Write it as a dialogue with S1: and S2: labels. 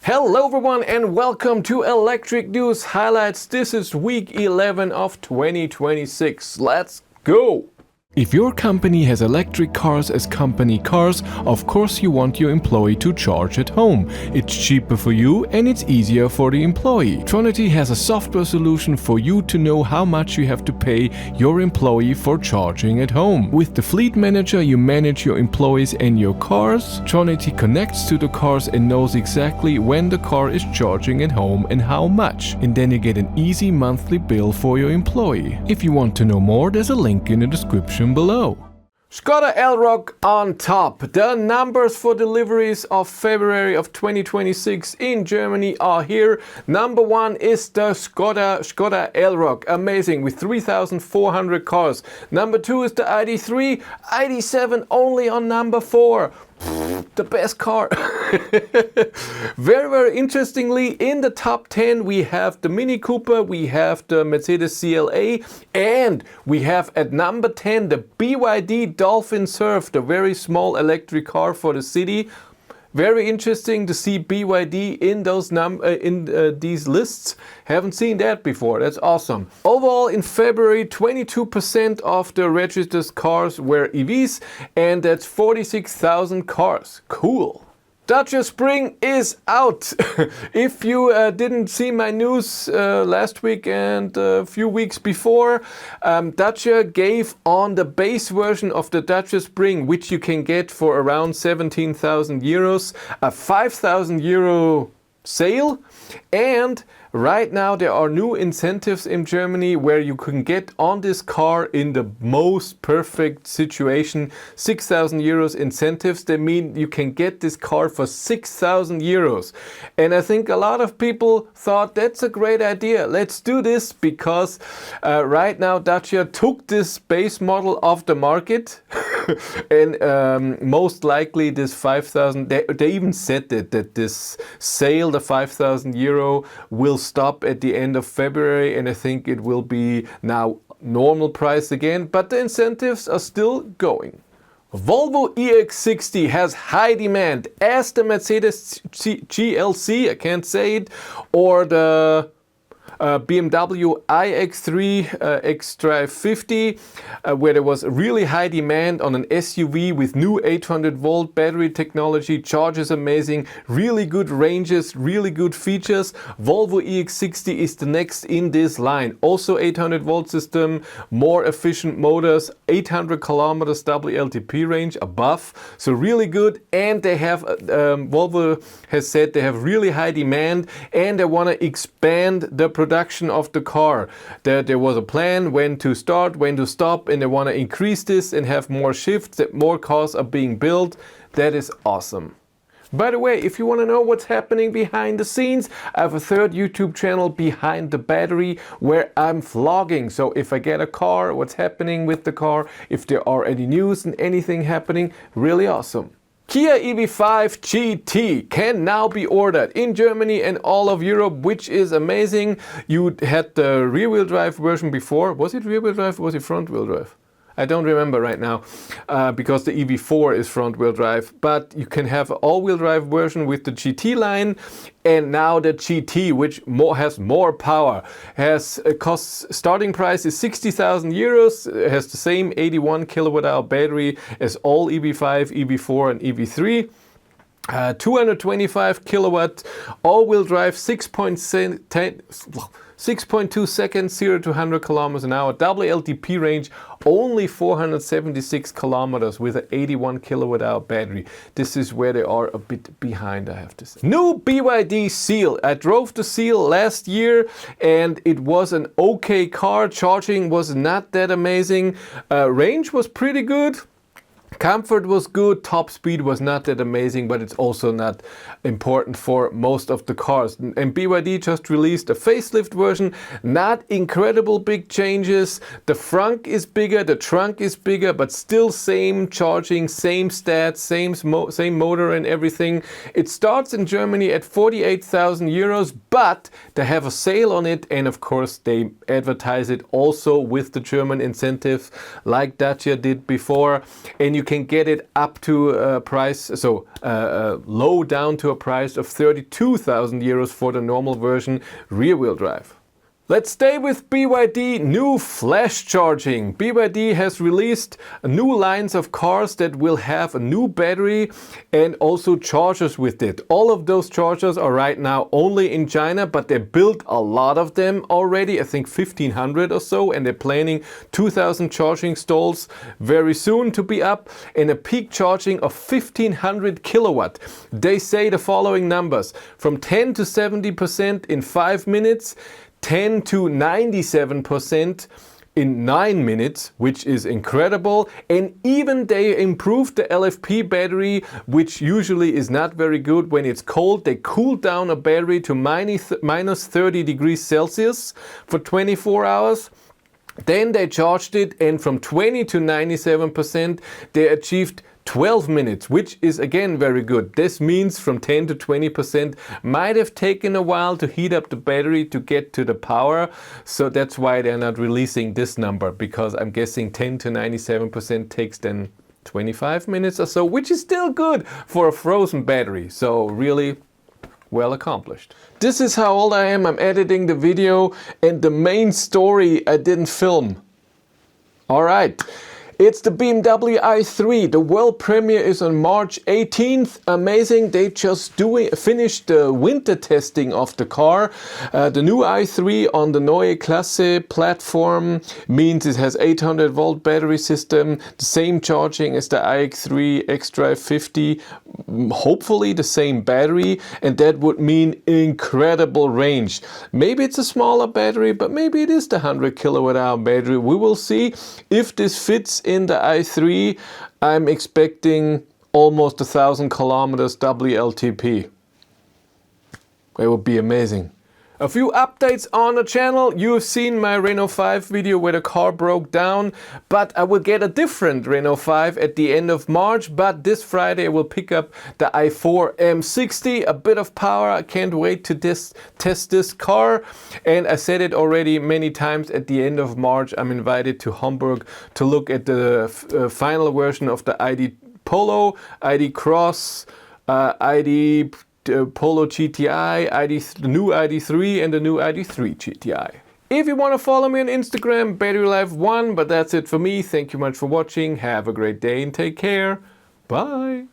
S1: Hello everyone and welcome to Electric News Highlights. This is week 11 of 2026. Let's go! If your company has electric cars as company cars, of course you want your employee to charge at home. It's cheaper for you and it's easier for the employee. Tronity has a software solution for you to know how much you have to pay your employee for charging at home. With the Fleet Manager you manage your employees and your cars. Tronity connects to the cars and knows exactly when the car is charging at home and how much. And then you get an easy monthly bill for your employee. If you want to know more, there's a link in the description below. Skoda Elroq on top. The numbers for deliveries of February of 2026 in Germany are here. Number one is the Skoda Elroq. Amazing, with 3,400 cars. Number two is the ID.3. ID.7 only on number 4. The best car. Very interestingly, in the top 10 we have the Mini Cooper, we have the Mercedes CLA, and we have at number 10 the BYD Dolphin Surf, the very small electric car for the city. Very interesting to see BYD in those these lists. Haven't seen that before. That's awesome. Overall, in February, 22% of the registered cars were EVs, and that's 46,000 cars. Cool. Dacia Spring is out. If you didn't see my news last week and a few weeks before, Dacia gave on the base version of the Dacia Spring, which you can get for around 17,000 euros, a 5,000 euro sale. And right now there are new incentives in Germany where you can get on this car in the most perfect situation. 6,000 euros incentives. That mean you can get this car for 6,000 euros. And I think a lot of people thought that's a great idea. Let's do this, because right now Dacia took this base model off the market. And most likely this 5,000, they even said that this sale, the 5,000 euro, will stop at the end of February, and I think it will be now normal price again, but the incentives are still going. Volvo EX60 has high demand as the Mercedes GLC, I can't say it, or the BMW iX3 xDrive 50, where there was really high demand on an SUV with new 800 volt battery technology. Charge is amazing, really good ranges, really good features. Volvo EX60 is the next in this line. Also 800 volt system, more efficient motors, 800 kilometers WLTP range above, so really good. And they have Volvo has said they have really high demand and they want to expand the production of the car. There was a plan when to start, when to stop, and they want to increase this and have more shifts, that more cars are being built. That is awesome. By the way, if you want to know what's happening behind the scenes, I have a third YouTube channel, Behind the Battery, where I'm vlogging. So if I get a car, what's happening with the car, if there are any news and anything happening, really awesome. Kia EV5 GT can now be ordered in Germany and all of Europe, which is amazing. You had the rear-wheel drive version before. Was it rear-wheel drive or was it front-wheel drive? I don't remember right now, because the EV4 is front-wheel drive. But you can have an all-wheel drive version with the GT line, and now the GT, which has more power, has a starting price is 60,000 euros. It has the same 81 kilowatt-hour battery as all EV5, EV4, and EV3. 225 kilowatt, all-wheel drive, 6.2 seconds, 0 to 100 kilometers an hour. WLTP range only 476 kilometers with an 81 kilowatt hour battery. This is where they are a bit behind, I have to say. New BYD Seal. I drove the Seal last year and it was an okay car. Charging was not that amazing. Range was pretty good. Comfort was good, top speed was not that amazing, but it's also not important for most of the cars. And BYD just released a facelift version, not incredible big changes. The front is bigger, the trunk is bigger, but still same charging, same stats, same motor and everything. It starts in Germany at 48,000 euros, but they have a sale on it, and of course they advertise it also with the German incentive like Dacia did before. And you can get it up to a price, low down to a price of 32,000 euros for the normal version rear-wheel drive. Let's stay with BYD new flash charging. BYD has released new lines of cars that will have a new battery and also chargers with it. All of those chargers are right now only in China, but they built a lot of them already, I think 1,500 or so, and they're planning 2,000 charging stalls very soon to be up, and a peak charging of 1,500 kilowatt. They say the following numbers: from 10 to 70% in 5 minutes, 10 to 97% in 9 minutes, which is incredible. And even they improved the LFP battery, which usually is not very good when it's cold. They cooled down a battery to minus 30 degrees Celsius for 24 hours. Then they charged it, and from 20 to 97% they achieved 12 minutes, which is again very good. This means from 10 to 20% might have taken a while to heat up the battery to get to the power. So that's why they're not releasing this number, because I'm guessing 10 to 97% takes then 25 minutes or so, which is still good for a frozen battery. So really well accomplished. This is how old I am. I'm editing the video, and the main story I didn't film. All right. It's the BMW i3. The world premiere is on March 18th. Amazing. They just finished the winter testing of the car. The new i3 on the Neue Klasse platform means it has 800 volt battery system, the same charging as the iX3 xDrive 50, hopefully the same battery, and that would mean incredible range. Maybe it's a smaller battery, but maybe it is the 100 kilowatt hour battery. We will see if this fits in the i3. I'm expecting almost 1,000 kilometers WLTP. It would be amazing. A few updates on the channel. You've seen my Renault 5 video where the car broke down, but I will get a different Renault 5 at the end of March. But this Friday I will pick up the i4 M60, a bit of power. I can't wait to test this car. And I said it already many times, at the end of March I'm invited to Hamburg to look at the final version of the ID Polo, ID Cross, ID Polo GTI, the new ID.3 and the new ID.3 GTI. If you want to follow me on Instagram, BatteryLife1, but that's it for me. Thank you much for watching. Have a great day and take care. Bye.